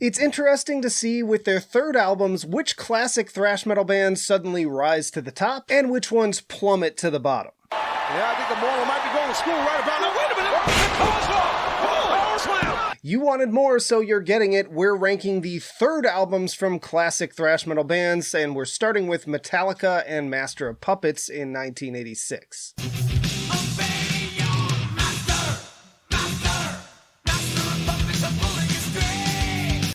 It's interesting to see with their third albums which classic thrash metal bands suddenly rise to the top and which ones plummet to the bottom. Yeah, I think the moral might be going to school right about now. Wait a minute! Power slam! You wanted more, so you're getting it. We're ranking the third albums from classic thrash metal bands, and we're starting with Metallica and Master of Puppets in 1986.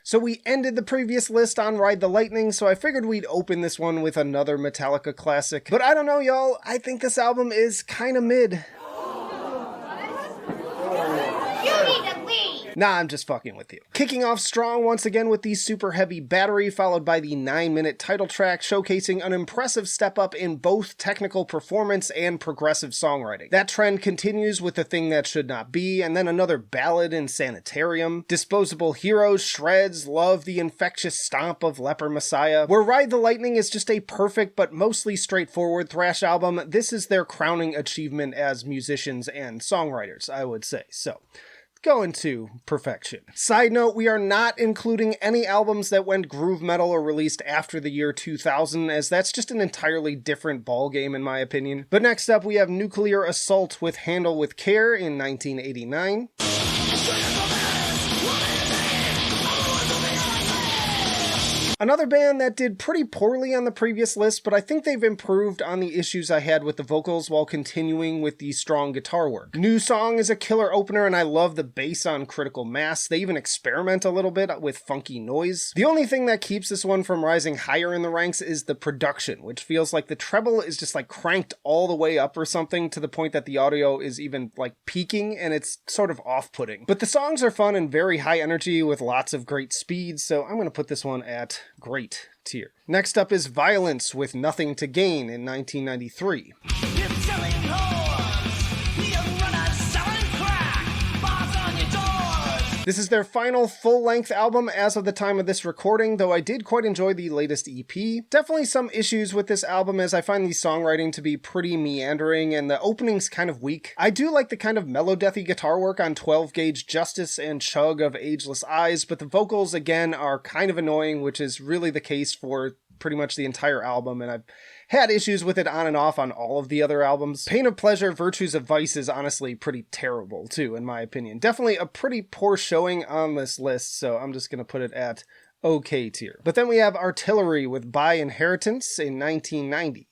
So we ended the previous list on Ride the Lightning, so I figured we'd open this one with another Metallica classic. But I don't know, y'all, I think this album is kinda mid. Nah, I'm just fucking with you. Kicking off strong once again with the super heavy Battery, followed by the 9-minute title track, showcasing an impressive step up in both technical performance and progressive songwriting. That trend continues with The Thing That Should Not Be, and then another ballad in Sanitarium. Disposable Heroes shreds Love the Infectious Stomp of Leper Messiah. Where Ride the Lightning is just a perfect but mostly straightforward thrash album, this is their crowning achievement as musicians and songwriters, I would say. So, going to perfection. Side note, we are not including any albums that went groove metal or released after the year 2000, as that's just an entirely different ballgame in my opinion. But next up we have Nuclear Assault with Handle With Care in 1989. Another band that did pretty poorly on the previous list, but I think they've improved on the issues I had with the vocals while continuing with the strong guitar work. New Song is a killer opener, and I love the bass on Critical Mass. They even experiment a little bit with funky noise. The only thing that keeps this one from rising higher in the ranks is the production, which feels like the treble is just like cranked all the way up or something to the point that the audio is even like peaking, and it's sort of off-putting. But the songs are fun and very high energy with lots of great speed, so I'm gonna put this one at great tier. Next up is Vio-lence with Nothing to Gain in 1993. This is their final full-length album as of the time of this recording, though I did quite enjoy the latest EP. Definitely some issues with this album as I find the songwriting to be pretty meandering and the opening's kind of weak. I do like the kind of melodethy guitar work on 12-gauge Justice and Chug of Ageless Eyes, but the vocals again are kind of annoying, which is really the case for pretty much the entire album, and I've had issues with it on and off on all of the other albums. Pain of Pleasure, Virtues of Vice is honestly pretty terrible too, in my opinion. Definitely a pretty poor showing on this list, so I'm just gonna put it at okay tier. But then we have Artillery with By Inheritance in 1990.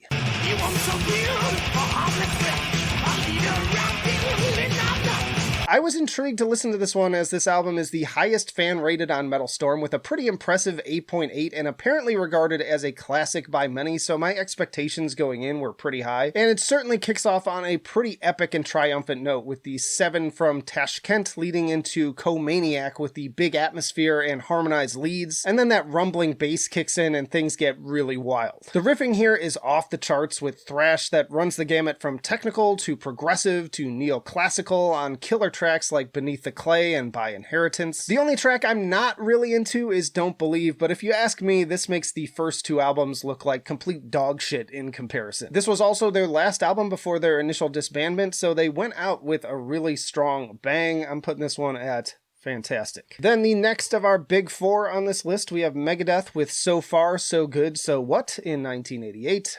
I was intrigued to listen to this one as this album is the highest fan rated on Metal Storm with a pretty impressive 8.8 and apparently regarded as a classic by many, so my expectations going in were pretty high. And it certainly kicks off on a pretty epic and triumphant note with the 7 from Tashkent leading into Co-Maniac with the big atmosphere and harmonized leads, and then that rumbling bass kicks in and things get really wild. The riffing here is off the charts with thrash that runs the gamut from technical to progressive to neoclassical on killer tracks like Beneath the Clay and By Inheritance. The only track I'm not really into is Don't Believe, but if you ask me, this makes the first 2 albums look like complete dog shit in comparison. This was also their last album before their initial disbandment, so they went out with a really strong bang. I'm putting this one at fantastic. Then the next of our big 4 on this list, we have Megadeth with So Far, So Good, So What in 1988.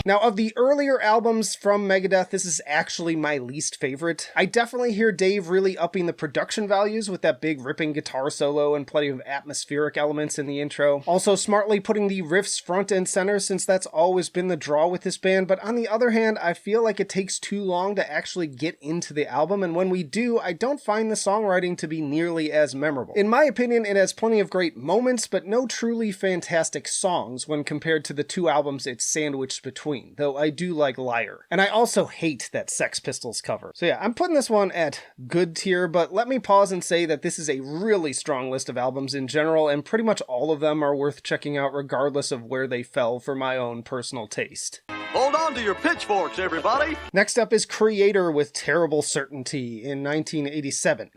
Now, of the earlier albums from Megadeth, this is actually my least favorite. I definitely hear Dave really upping the production values with that big ripping guitar solo and plenty of atmospheric elements in the intro. Also smartly putting the riffs front and center since that's always been the draw with this band, but on the other hand, I feel like it takes too long to actually get into the album, and when we do, I don't find the songwriting to be nearly as memorable. In my opinion, it has plenty of great moments, but no truly fantastic songs when compared to the 2 albums it's sandwiched between. Though I do like Liar. And I also hate that Sex Pistols cover. So yeah, I'm putting this one at good tier, but let me pause and say that this is a really strong list of albums in general, and pretty much all of them are worth checking out regardless of where they fell for my own personal taste. Hold on to your pitchforks, everybody! Next up is Kreator with Terrible Certainty in 1987.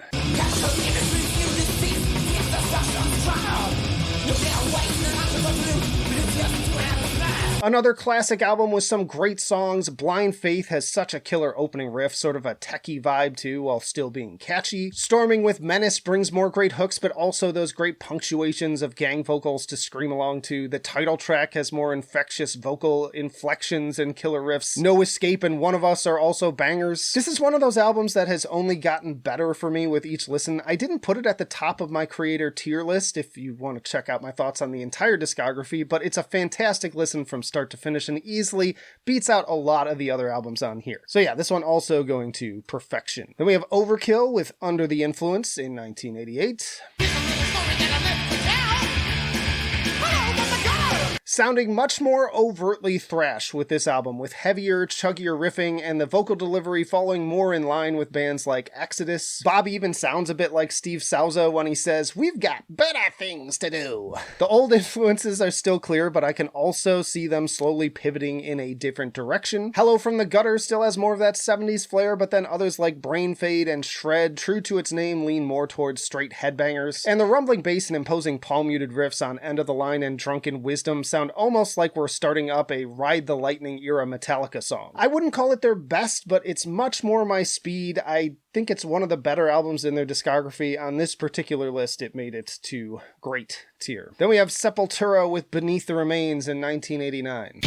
Another classic album with some great songs. Blind Faith has such a killer opening riff, sort of a techie vibe too, while still being catchy. Storming with Menace brings more great hooks, but also those great punctuations of gang vocals to scream along to. The title track has more infectious vocal inflections and killer riffs. No Escape and One of Us are also bangers. This is one of those albums that has only gotten better for me with each listen. I didn't put it at the top of my Kreator tier list if you want to check out my thoughts on the entire discography, but it's a fantastic listen from start to finish and easily beats out a lot of the other albums on here. So yeah, this one also going to perfection. Then we have Overkill with Under the Influence in 1988. Sounding much more overtly thrash with this album, with heavier, chuggier riffing and the vocal delivery falling more in line with bands like Exodus. Bob even sounds a bit like Steve Souza when he says, "We've got better things to do." The old influences are still clear, but I can also see them slowly pivoting in a different direction. Hello from the Gutter still has more of that 70s flair, but then others like Brain Fade and Shred, true to its name, lean more towards straight headbangers. And the rumbling bass and imposing palm-muted riffs on End of the Line and Drunken Wisdom sound almost like we're starting up a Ride the Lightning era Metallica song. I wouldn't call it their best, but it's much more my speed. I think it's one of the better albums in their discography. On this particular list, it made it to great tier. Then we have Sepultura with Beneath the Remains in 1989.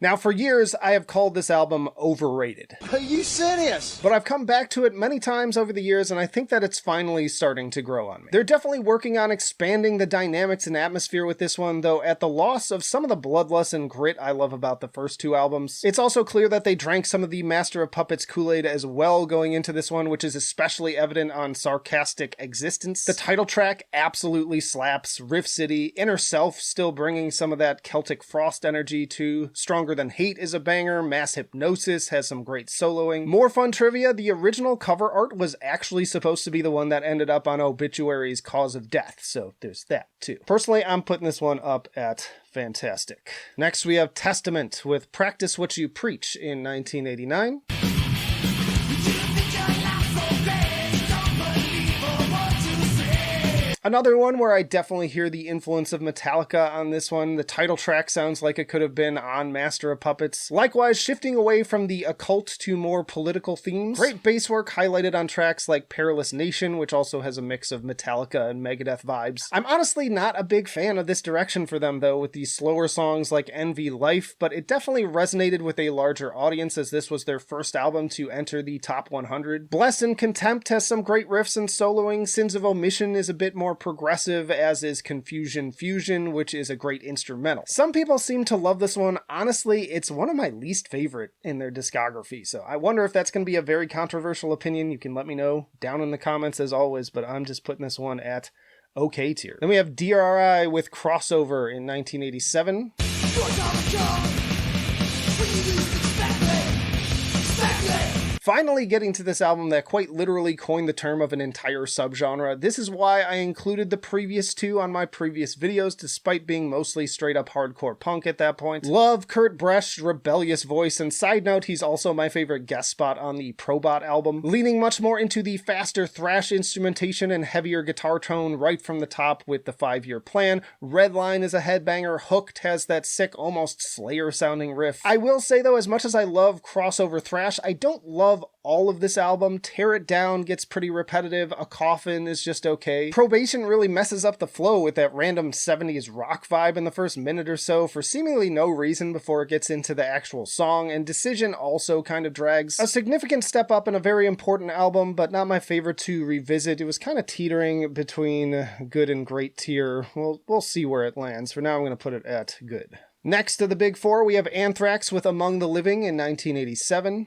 Now, for years, I have called this album overrated. Are you serious? But I've come back to it many times over the years, and I think that it's finally starting to grow on me. They're definitely working on expanding the dynamics and atmosphere with this one, though at the loss of some of the bloodlust and grit I love about the first two albums. It's also clear that they drank some of the Master of Puppets Kool-Aid as well going into this one, which is especially evident on Sarcastic Existence. The title track absolutely slaps. Riff City, Inner Self still bringing some of that Celtic Frost energy too. Stronger Than Hate is a banger. Mass Hypnosis has some great soloing. More fun trivia, the original cover art was actually supposed to be the one that ended up on Obituary's Cause of Death, so there's that too. Personally, I'm putting this one up at fantastic. Next we have Testament with Practice What You Preach in 1989. Another one where I definitely hear the influence of Metallica on this one. The title track sounds like it could have been on Master of Puppets. Likewise, shifting away from the occult to more political themes. Great bass work highlighted on tracks like Perilous Nation, which also has a mix of Metallica and Megadeth vibes. I'm honestly not a big fan of this direction for them though, with these slower songs like Envy Life, but it definitely resonated with a larger audience as this was their first album to enter the top 100. Bless and Contempt has some great riffs and soloing. Sins of Omission is a bit more progressive, as is Confusion Fusion, which is a great instrumental. Some people seem to love this one. Honestly, it's one of my least favorite in their discography, so I wonder if that's going to be a very controversial opinion. You can let me know down in the comments as always, but I'm just putting this one at okay tier. Then we have DRI with Crossover in 1987. Finally getting to this album that quite literally coined the term of an entire subgenre. This is why I included the previous two on my previous videos, despite being mostly straight up hardcore punk at that point. Love Kurt Bresch's rebellious voice, and side note, he's also my favorite guest spot on the Probot album. Leaning much more into the faster thrash instrumentation and heavier guitar tone right from the top with the 5-year plan. Redline is a headbanger. Hooked has that sick, almost Slayer sounding riff. I will say though, as much as I love crossover thrash, I don't love all of this album. Tear It Down gets pretty repetitive. A Coffin is just okay. Probation really messes up the flow with that random 70s rock vibe in the first minute or so for seemingly no reason before it gets into the actual song, and Decision also kind of drags. A significant step up and a very important album, but not my favorite to revisit. It was kind of teetering between good and great tier. We'll see where it lands. For now, I'm going to put it at good. Next to the big four, we have Anthrax with Among the Living in 1987.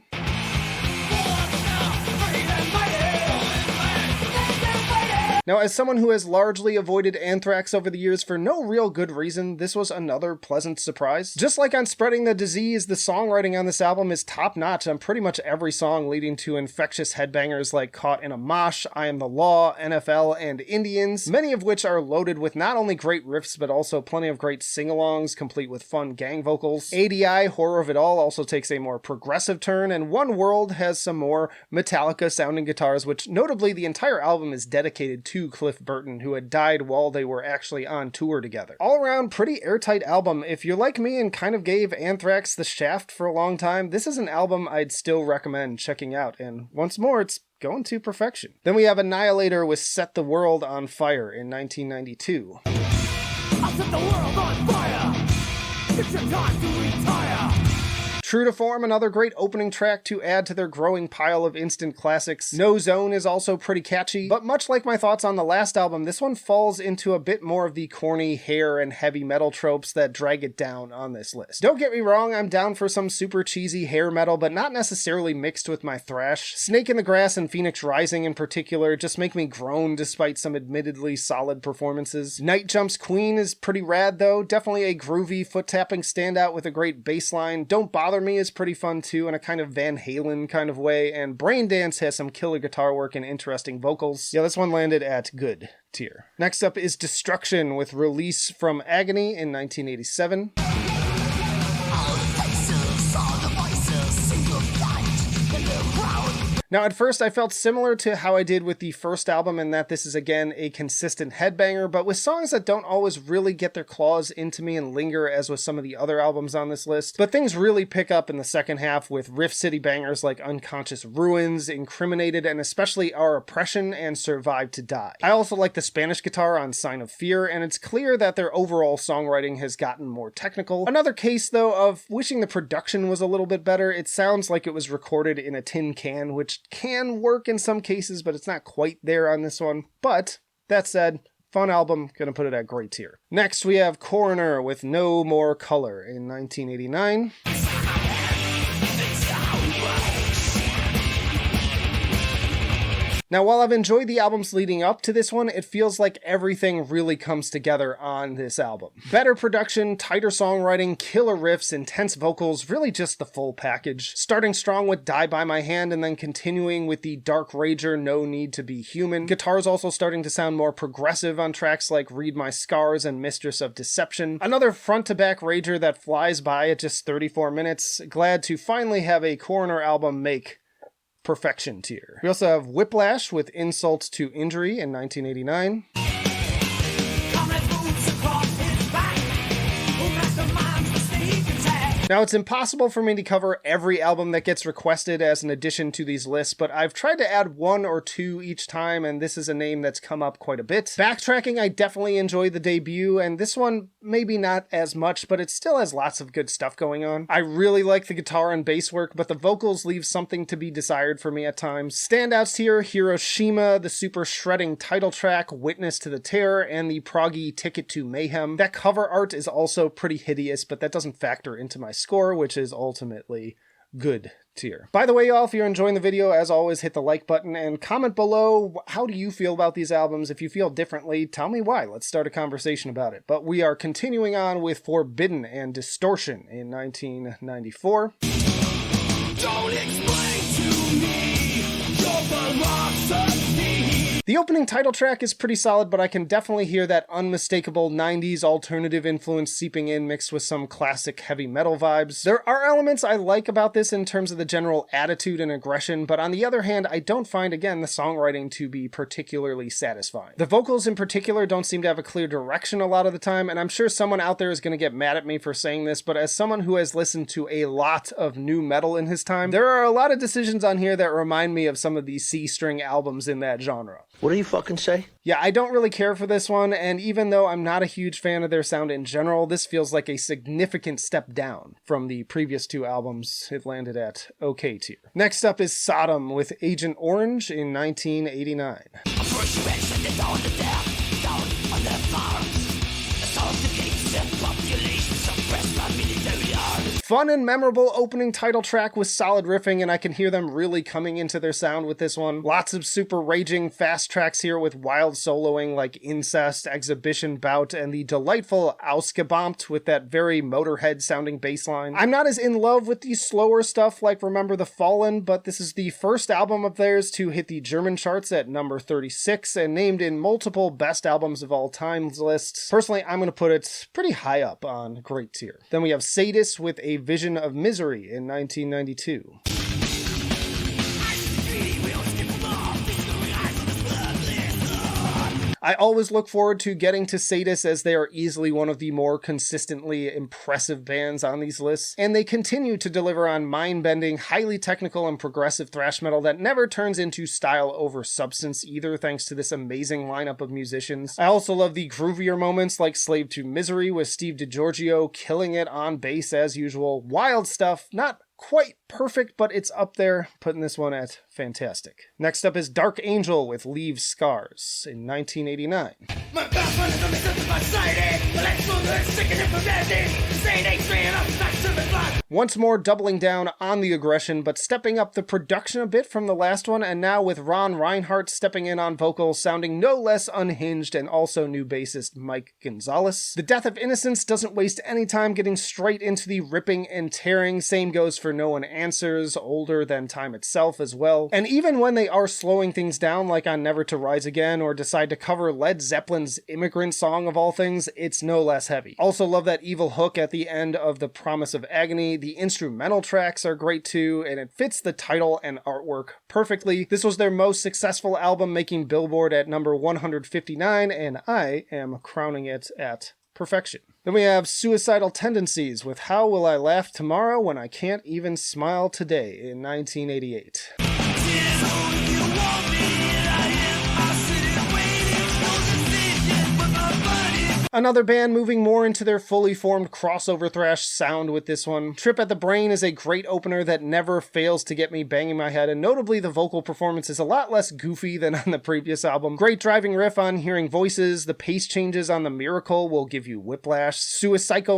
Now, as someone who has largely avoided Anthrax over the years for no real good reason, this was another pleasant surprise. Just like on Spreading the Disease, the songwriting on this album is top-notch on pretty much every song, leading to infectious headbangers like Caught in a Mosh, I Am the Law, NFL, and Indians, many of which are loaded with not only great riffs, but also plenty of great sing-alongs, complete with fun gang vocals. ADI, Horror of It All, also takes a more progressive turn, and One World has some more Metallica-sounding guitars, which notably the entire album is dedicated to to Cliff Burton, who had died while they were actually on tour together. All around, pretty airtight album. If you're like me and kind of gave Anthrax the shaft for a long time, this is an album I'd still recommend checking out, and once more, it's going to perfection. Then we have Annihilator with Set the World on Fire in 1992. I'll set the world on fire. It's your time to retire. True to form, another great opening track to add to their growing pile of instant classics. No Zone is also pretty catchy, but much like my thoughts on the last album, this one falls into a bit more of the corny hair and heavy metal tropes that drag it down on this list. Don't get me wrong, I'm down for some super cheesy hair metal, but not necessarily mixed with my thrash. Snake in the Grass and Phoenix Rising in particular just make me groan despite some admittedly solid performances. Night Jump's Queen is pretty rad though, definitely a groovy foot-tapping standout with a great bass line. Don't Bother Me is pretty fun too in a kind of Van Halen kind of way, and Brain Dance has some killer guitar work and interesting vocals. Yeah, this one landed at good tier. Next up is Destruction with Release from Agony in 1987. Now, at first, I felt similar to how I did with the first album in that this is, again, a consistent headbanger, but with songs that don't always really get their claws into me and linger as with some of the other albums on this list. But things really pick up in the second half with Riff City bangers like Unconscious Ruins, Incriminated, and especially Our Oppression and Survive to Die. I also like the Spanish guitar on Sign of Fear, and it's clear that their overall songwriting has gotten more technical. Another case, though, of wishing the production was a little bit better. It sounds like it was recorded in a tin can, which can work in some cases, but it's not quite there on this one. But that said, fun album, gonna put it at great tier. Next we have Coroner with No More Color in 1989. Now, while I've enjoyed the albums leading up to this one, it feels like everything really comes together on this album. Better production, tighter songwriting, killer riffs, intense vocals, really just the full package. Starting strong with Die By My Hand and then continuing with the Dark Rager No Need to Be Human. Guitars also starting to sound more progressive on tracks like Read My Scars and Mistress of Deception. Another front-to-back rager that flies by at just 34 minutes. Glad to finally have a Coroner album make perfection tier. We also have Whiplash with Insult to Injury in 1989. Now, it's impossible for me to cover every album that gets requested as an addition to these lists, but I've tried to add one or two each time, and this is a name that's come up quite a bit. Backtracking, I definitely enjoy the debut, and this one maybe not as much, but it still has lots of good stuff going on. I really like the guitar and bass work, but the vocals leave something to be desired for me at times. Standouts here, Hiroshima, the super shredding title track, Witness to the Terror, and the proggy Ticket to Mayhem. That cover art is also pretty hideous, but that doesn't factor into my score, which is ultimately good tier. By the way, y'all, if you're enjoying the video, as always, hit the like button and comment below. How do you feel about these albums? If you feel differently, tell me why. Let's start a conversation about it. But we are continuing on with Forbidden and Distortion in 1994. Don't explain to me your philosophy. The opening title track is pretty solid, but I can definitely hear that unmistakable 90s alternative influence seeping in mixed with some classic heavy metal vibes. There are elements I like about this in terms of the general attitude and aggression, but on the other hand, I don't find, again, the songwriting to be particularly satisfying. The vocals in particular don't seem to have a clear direction a lot of the time, and I'm sure someone out there is going to get mad at me for saying this, but as someone who has listened to a lot of new metal in his time, there are a lot of decisions on here that remind me of some of these C-string albums in that genre. What do you fucking say? Yeah, I don't really care for this one, and even though I'm not a huge fan of their sound in general, this feels like a significant step down from the previous two albums. It landed at okay tier. Next up is Sodom with Agent Orange in 1989. Fun and memorable opening title track with solid riffing, and I can hear them really coming into their sound with this one. Lots of super raging fast tracks here with wild soloing like Incest, Exhibition Bout, and the delightful Ausgebamt with that very Motorhead sounding bass line. I'm not as in love with the slower stuff like Remember the Fallen, but this is the first album of theirs to hit the German charts at number 36 and named in multiple best albums of all time lists. Personally, I'm going to put it pretty high up on great tier. Then we have Sadus with A Vision of Misery in 1992. I always look forward to getting to Sadus, as they are easily one of the more consistently impressive bands on these lists, and they continue to deliver on mind-bending, highly technical and progressive thrash metal that never turns into style over substance either, thanks to this amazing lineup of musicians. I also love the groovier moments like Slave to Misery with Steve DiGiorgio killing it on bass as usual. Wild stuff, not quite perfect, but it's up there, putting this one at fantastic. Next up is Dark Angel with Leave Scars in 1989. Once more doubling down on the aggression, but stepping up the production a bit from the last one, and now with Ron Reinhardt stepping in on vocals, sounding no less unhinged, and also new bassist Mike Gonzalez. The Death of Innocence doesn't waste any time getting straight into the ripping and tearing. Same goes for No One Answers, older than time itself as well. And even when they are slowing things down, like on Never to Rise Again, or decide to cover Led Zeppelin's Immigrant Song of all things, it's no less heavy. Also love that evil hook at the end of The Promise of Agony. The instrumental tracks are great too, and it fits the title and artwork perfectly. This was their most successful album, making Billboard at number 159, and I am crowning it at perfection. Then we have Suicidal Tendencies with How Will I Laugh Tomorrow When I Can't Even Smile Today in 1988. Another band moving more into their fully formed crossover thrash sound with this one. Trip at the Brain is a great opener that never fails to get me banging my head, and notably the vocal performance is a lot less goofy than on the previous album. Great driving riff on Hearing Voices, the pace changes on The Miracle will give you whiplash. Suicidal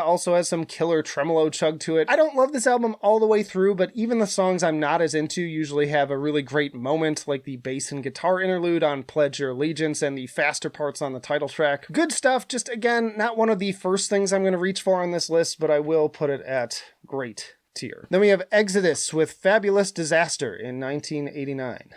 also has some killer tremolo chug to it. I don't love this album all the way through, but even the songs I'm not as into usually have a really great moment, like the bass and guitar interlude on Pledge Your Allegiance and the faster parts on the title track. Good stuff. Just again, not one of the first things I'm going to reach for on this list, but I will put it at great tier. Then we have Exodus with Fabulous Disaster in 1989.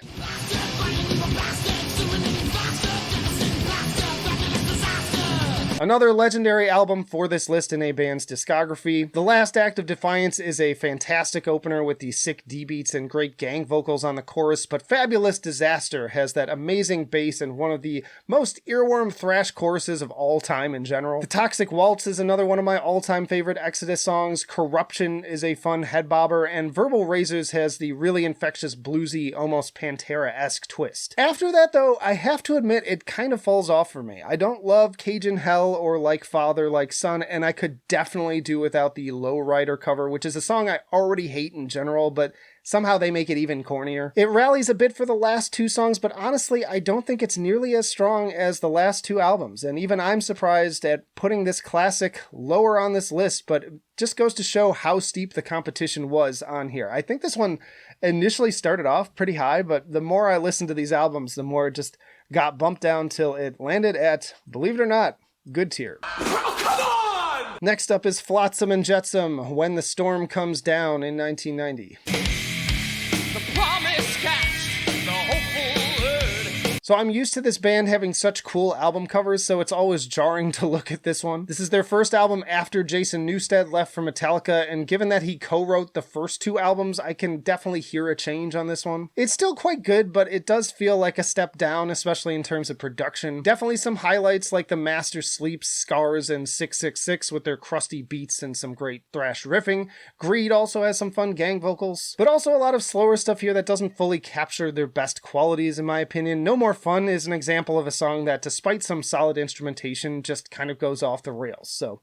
Another legendary album for this list in a band's discography. The Last Act of Defiance is a fantastic opener with the sick D-beats and great gang vocals on the chorus, but Fabulous Disaster has that amazing bass and one of the most earworm thrash choruses of all time in general. The Toxic Waltz is another one of my all-time favorite Exodus songs. Corruption is a fun head bobber, and Verbal Razors has the really infectious bluesy, almost Pantera-esque twist. After that though, I have to admit it kind of falls off for me. I don't love Cajun Hell or Like Father, Like Son, and I could definitely do without the Lowrider cover, which is a song I already hate in general, but somehow they make it even cornier. It rallies a bit for the last two songs, but honestly, I don't think it's nearly as strong as the last two albums, and even I'm surprised at putting this classic lower on this list, but it just goes to show how steep the competition was on here. I think this one initially started off pretty high, but the more I listened to these albums, the more it just got bumped down till it landed at, believe it or not, good tier. Oh, come on! Next up is Flotsam and Jetsam, When the Storm Comes Down in 1990. The promise catch, the hopeful herd. So I'm used to this band having such cool album covers, so it's always jarring to look at this one. This is their first album after Jason Newsted left for Metallica, and given that he co-wrote the first two albums, I can definitely hear a change on this one. It's still quite good, but it does feel like a step down, especially in terms of production. Definitely some highlights like The Master Sleeps, Scars, and 666 with their crusty beats and some great thrash riffing. Greed also has some fun gang vocals, but also a lot of slower stuff here that doesn't fully capture their best qualities in my opinion. No More Fun is an example of a song that, despite some solid instrumentation, just kind of goes off the rails. So,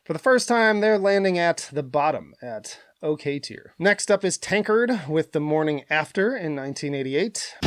for the first time, they're landing at the bottom at OK tier. Next up is Tankard with The Morning After in 1988.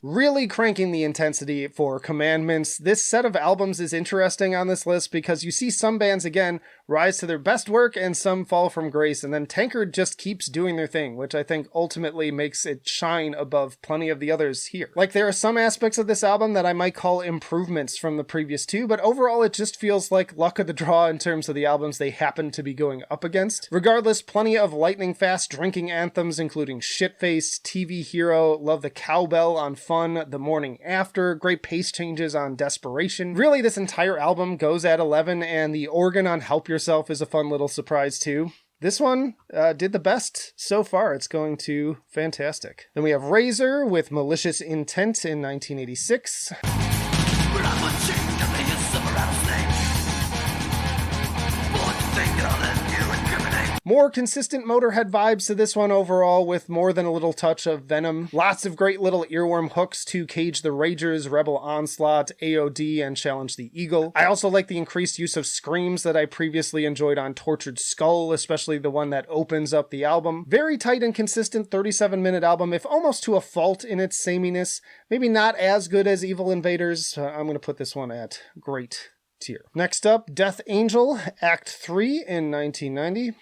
Really cranking the intensity for Commandments. This set of albums is interesting on this list because you see some bands, again, rise to their best work and some fall from grace, and then Tankard just keeps doing their thing, which I think ultimately makes it shine above plenty of the others here. Like, there are some aspects of this album that I might call improvements from the previous two, but overall it just feels like luck of the draw in terms of the albums they happen to be going up against. Regardless, plenty of lightning-fast drinking anthems, including Shitface, TV Hero, Love the Cowbell on Fun, The Morning After, great pace changes on Desperation. Really, this entire album goes at 11, and the organ on Help Yourself is a fun little surprise too. this one did the best so far. It's going to fantastic. Then we have Razor with Malicious Intent in 1986. More consistent Motorhead vibes to this one overall, with more than a little touch of Venom. Lots of great little earworm hooks to Cage the Ragers, Rebel Onslaught, AOD, and Challenge the Eagle. I also like the increased use of screams that I previously enjoyed on Tortured Skull, especially the one that opens up the album. Very tight and consistent 37-minute album, if almost to a fault in its sameness. Maybe not as good as Evil Invaders. I'm going to put this one at great tier. Next up, Death Angel, Act 3 in 1990.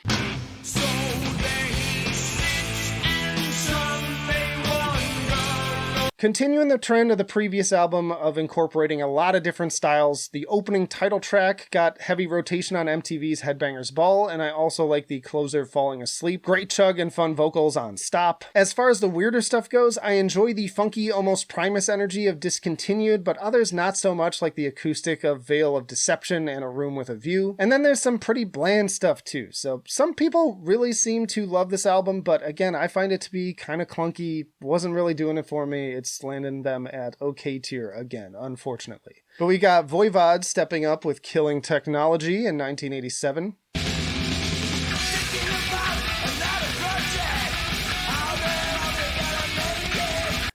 Continuing the trend of the previous album of incorporating a lot of different styles, the opening title track got heavy rotation on MTV's Headbangers Ball, and I also like the closer Falling Asleep. Great chug and fun vocals on Stop. As far as the weirder stuff goes, I enjoy the funky, almost Primus energy of Discontinued, but others not so much, like the acoustic of Veil of Deception and A Room with a View. And then there's some pretty bland stuff too, so some people really seem to love this album, but again, I find it to be kind of clunky, wasn't really doing it for me. It's landing them at okay tier again, unfortunately. But we got Voivod stepping up with Killing Technology in 1987.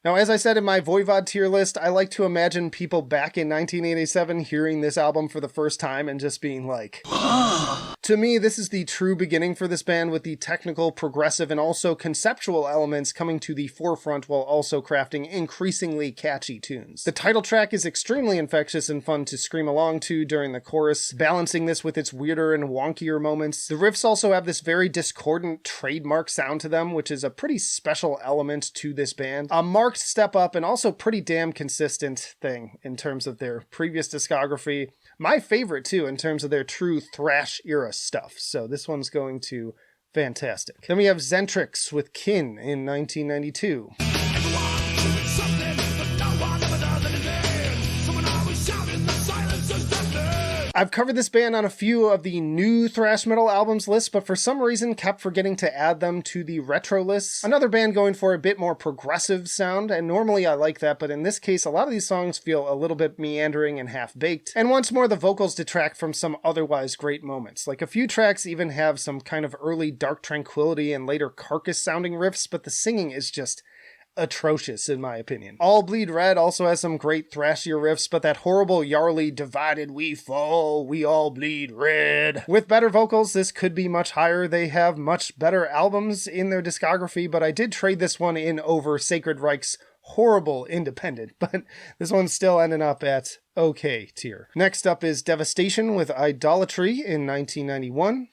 Now, as I said in my Voivod tier list, I like to imagine people back in 1987 hearing this album for the first time and just being like, to me, this is the true beginning for this band, with the technical, progressive, and also conceptual elements coming to the forefront while also crafting increasingly catchy tunes. The title track is extremely infectious and fun to scream along to during the chorus, balancing this with its weirder and wonkier moments. The riffs also have this very discordant trademark sound to them, which is a pretty special element to this band. A marked step up and also pretty damn consistent thing in terms of their previous discography. My favorite too in terms of their true thrash era stuff. So this one's going to fantastic. Then we have Xentrix with Kin in 1992. I've covered this band on a few of the new thrash metal albums lists, but for some reason kept forgetting to add them to the retro lists. Another band going for a bit more progressive sound, and normally I like that, but in this case a lot of these songs feel a little bit meandering and half-baked. And once more, the vocals detract from some otherwise great moments. Like a few tracks even have some kind of early Dark Tranquility and later Carcass sounding riffs, but the singing is just atrocious in my opinion. All Bleed Red also has some great thrashier riffs, but that horrible Yarly divided we fall, we all bleed red. With better vocals, this could be much higher. They have much better albums in their discography, but I did trade this one in over Sacred Reich's horrible Independent, but this one's still ending up at okay tier. Next up is Devastation with Idolatry in 1991.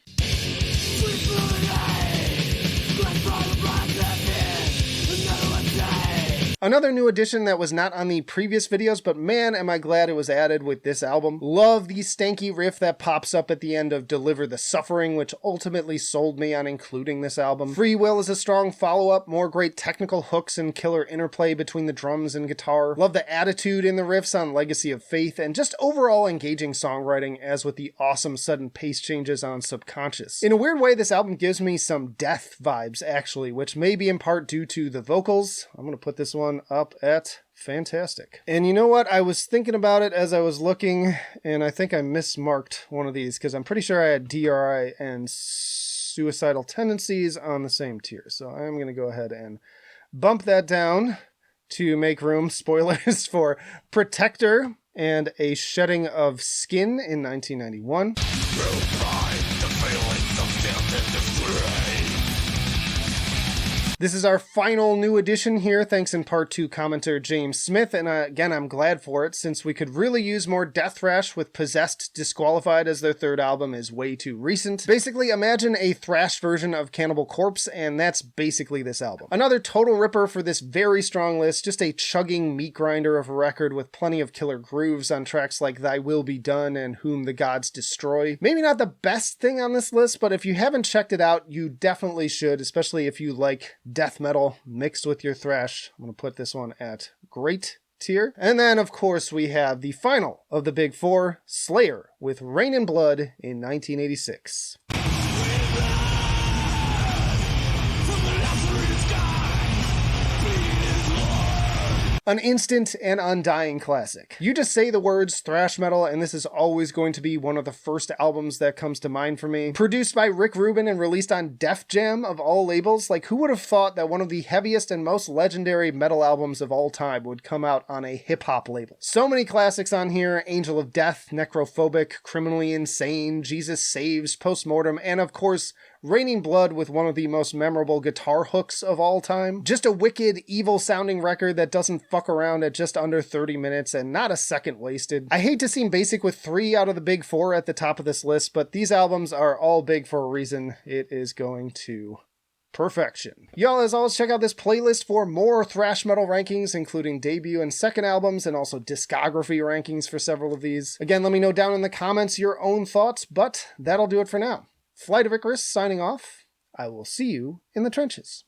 Another new addition that was not on the previous videos, but man, am I glad it was added with this album. Love the stanky riff that pops up at the end of Deliver the Suffering, which ultimately sold me on including this album. Free Will is a strong follow-up, more great technical hooks and killer interplay between the drums and guitar. Love the attitude in the riffs on Legacy of Faith, and just overall engaging songwriting, as with the awesome sudden pace changes on Subconscious. In a weird way, this album gives me some Death vibes, actually, which may be in part due to the vocals. I'm gonna put this one up at fantastic. And you know what? I was thinking about it as I was looking, and I think I mismarked one of these because I'm pretty sure I had DRI and Suicidal Tendencies on the same tier. So I'm going to go ahead and bump that down to make room, spoilers, for Protector and A Shedding of Skin in 1991. This is our final new addition here, thanks in part to commenter James Smith, and again, I'm glad for it, since we could really use more death thrash with Possessed disqualified as their third album is way too recent. Basically, imagine a thrash version of Cannibal Corpse, and that's basically this album. Another total ripper for this very strong list, just a chugging meat grinder of a record with plenty of killer grooves on tracks like Thy Will Be Done and Whom the Gods Destroy. Maybe not the best thing on this list, but if you haven't checked it out, you definitely should, especially if you like death metal mixed with your thrash. I'm going to put this one at great tier. And then, of course, we have the final of the big four, Slayer, with Rain and Blood in 1986. An instant and undying classic. You just say the words thrash metal and this is always going to be one of the first albums that comes to mind for me. Produced by Rick Rubin and released on Def Jam of all labels, like who would have thought that one of the heaviest and most legendary metal albums of all time would come out on a hip-hop label. So many classics on here: Angel of Death, Necrophobic, Criminally Insane, Jesus Saves, Postmortem, and of course, Raining Blood with one of the most memorable guitar hooks of all time. Just a wicked, evil-sounding record that doesn't fuck around at just under 30 minutes and not a second wasted. I hate to seem basic with 3 out of the big 4 at the top of this list, but these albums are all big for a reason. It is going to perfection. Y'all, as always, check out this playlist for more thrash metal rankings, including debut and second albums, and also discography rankings for several of these. Again, let me know down in the comments your own thoughts, but that'll do it for now. Flight of Icarus signing off. I will see you in the trenches.